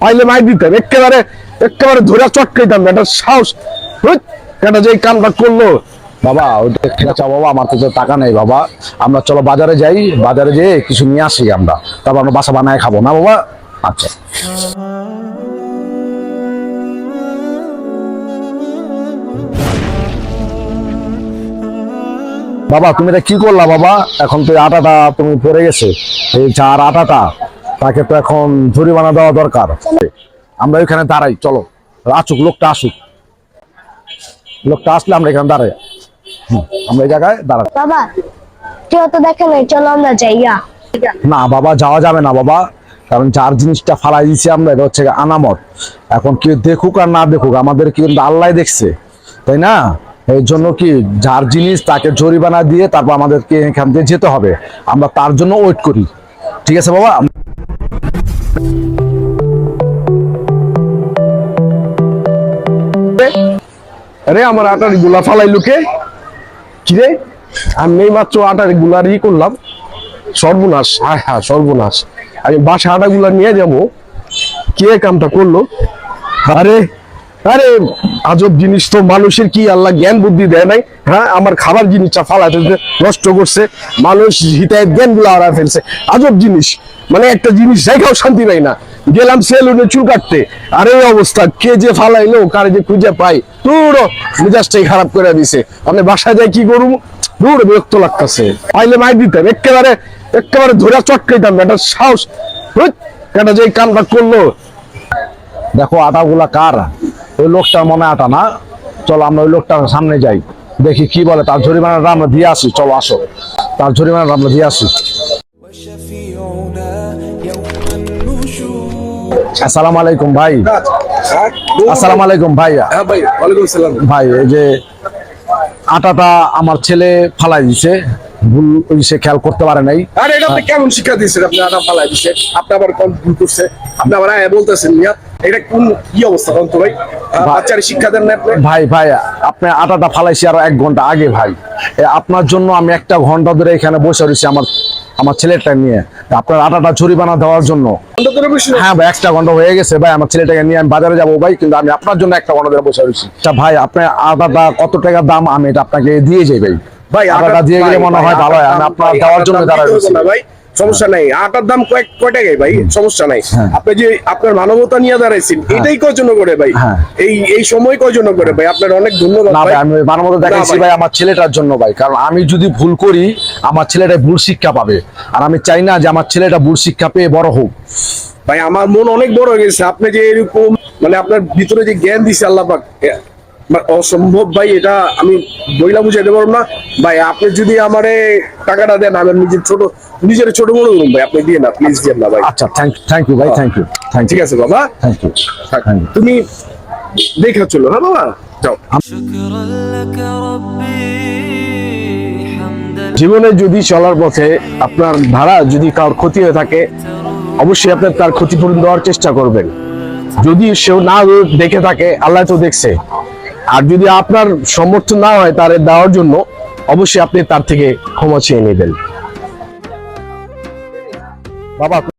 পাইলে মাই দিতাম, একেবারে একেবারে ধরে চটকাইতাম। এটা সাহস, এটা যে কামটা করলো। বাবা ওটা ঠিক আছে বাবা, আমার তো টাকা নেই বাবা, আমরা চলো বাজারে যাই, বাজারে যেয়ে কিছু নিয়ে আসি আমরা, তারপর আমরা বাসা বানায় খাবো না বাবা। আচ্ছা বাবা, তুমি এটা কি করলা বাবা? এখন তো আটাটা তুমি পড়ে গেছে, এই যার আটাটা তাকে তো এখন জরিমানা দেওয়া দরকার। আমরা ওইখানে দাঁড়াই, চলো আসুক লোকটা, আসুক লোকটা, আসলে আমরা এখানে দাঁড়াই, আমরা এই জায়গায় দাঁড়াই। বাবা কেউ তো দেখে নাই, চলো আমরা যাইয়া। না বাবা, যাওয়া যাবে না বাবা, কারণ যার জিনিসটা ফালাই দিয়েছি আমরা, এটা হচ্ছে আনামত। এখন কেউ দেখুক আর না দেখুক, আমাদের কিন্তু আল্লাহ দেখছে, তাই না? এই জন্য কি যার জিনিস তাকে জরিমানা দিয়ে তারপর আমাদেরকে এখান থেকে যেতে হবে, আমরা তার জন্য ওয়েট করি। ঠিক আছে বাবা? আরে আমার আটার গুলা ফালাইলো কে? কিরে, আমি এই মাত্র আটার গুলার করলাম। সর্বনাশ, হ্যাঁ হ্যাঁ সর্বনাশ। আমি বাসা আটা গুলা নিয়ে যাবো, কে কামটা করলো? আরে আরে আজব জিনিস তো, মানুষের কি আল্লাহ জ্ঞান বুদ্ধি দেয় নাই? হ্যাঁ, আমার খাবার জিনিসটা ফালাতে নষ্ট করছে, মানুষ হিতায় জ্ঞান গুলা হারা ফেলছে। আজব জিনিস, মানে একটা জিনিস দেখাও শান্তি পাই না। গেলাম সেলুনে চুল কাটতে, আর এই অবস্থা, কে যে ফালাইলো, কারে যে খুঁজে পাই, পুরো মেজাজটাই খারাপ করে দিছে। আমি বাসায় যাই কি করবো, পুরো বিরক্ত লাগতেছে। পাইলে মাই দিতাম, একেবারে একেবারে ধরে চটকাইতাম। এটা সাহস, এটা যে কামটা করলো। দেখো আটাগুলা কার? ওই লোকটার মনে আটা না, চলো আমরা ওই লোকটার সামনে যাই, দেখি কি বলে, তার জরিমানাটা আমরা দিয়ে আসি। চলো আসো, তার জরিমানাটা আমরা দিয়ে আসি। আসসালামু আলাইকুম ভাই। আসসালামু আলাইকুম ভাই। হ্যাঁ ভাই, ওয়ালাইকুম আসসালাম। ভাই এই যে আটাটা আমার ছেলে ফালাই দিছে, ভুল সে খেয়াল করতে পারে নাই। আরে এটা আপনি কেমন শিক্ষা দিয়েছেন? আপনি আটা ফালাই দিচ্ছে, আপনি আবার কম ভুল করছে, আপনি আবার বলতেছেন মিয়া, এটা কোন কি অবস্থা কোন তো ভাই? বাচ্চার শিক্ষা দেন না আপনি? ভাই ভাই, আপনি আটাটা ফালাইছি আরো 1 ঘন্টা আগে ভাই। আপনার জন্য আমি 1টা ঘন্টা ধরে এখানে বসে রয়েছি আমার আমার ছেলেটা নিয়ে, আপনার আটাটা জরিমানা দেওয়ার জন্য। হ্যাঁ ভাই, 1টা ঘন্টা হয়ে গেছে ভাই, আমার ছেলেটাকে নিয়ে আমি বাজারে যাবো ভাই, কিন্তু আমি আপনার জন্য 1টা ঘন্টা ধরে বসে রয়েছি। আচ্ছা ভাই, আপনার আটাটা কত টাকা দাম, আমি এটা আপনাকে দিয়ে যাই ভাই। ভাই আটাটা দিয়ে গেলে মনে হয় ভালো হয়, আমি আপনার দেওয়ার জন্য দাঁড়ায় রয়েছি ভাই। সমস্যা নাই, আটার দাম কয় টাকায় ভাই, সমস্যা নাই। আপনি যে আপনার মানবতা নিয়ে দাঁড়াইছেন, এটাই কয় জন্য করে ভাই? এই সময় কয় জন্য করে ভাই? আপনার অনেক ধন্যবাদ না ভাই। ভাই, আমি মানবতা দেখাইছি ভাই আমার ছেলেটার জন্য ভাই, কারণ আমি যদি ভুল করি আমার ছেলেটা ভুল শিক্ষা পাবে, আর আমি চাই না যে আমার ছেলেটা ভুল শিক্ষা পেয়ে বড় হোক। ভাই আমার মন অনেক বড় হয়ে গেছে, আপনি যে এরকম, মানে আপনার ভিতরে যে জ্ঞান দিছে আল্লাহ পাক, অসম্ভব ভাই। এটা আমি বইলা বুঝাইতে পারবো না ভাই। আপনি যদি আমারে টাকাটা দেন, আমি নিজের ছোট মনে করুন ভাই। আপনি দিয়ে না, প্লিজ দিয়ে না ভাই। আচ্ছা, থ্যাংক ইউ ভাই, থ্যাংক ইউ। ঠিক আছে বাবা, থ্যাংক ইউ। তুমি দেখা চলো। হ্যাঁ বাবা, যাও। জীবনে যদি চলার পথে আপনার ধারা যদি কারোর ক্ষতি হয়ে থাকে, অবশ্যই আপনার তার ক্ষতিপূরণ দেওয়ার চেষ্টা করবেন। যদি সেও না দেখে থাকে, আল্লাহ তো দেখছে। আর যদি আপনার সমর্থ না হয় তার দেওয়ার জন্য, অবশ্যই আপনি তার থেকে ক্ষমা চেয়ে নেবেন। বাবা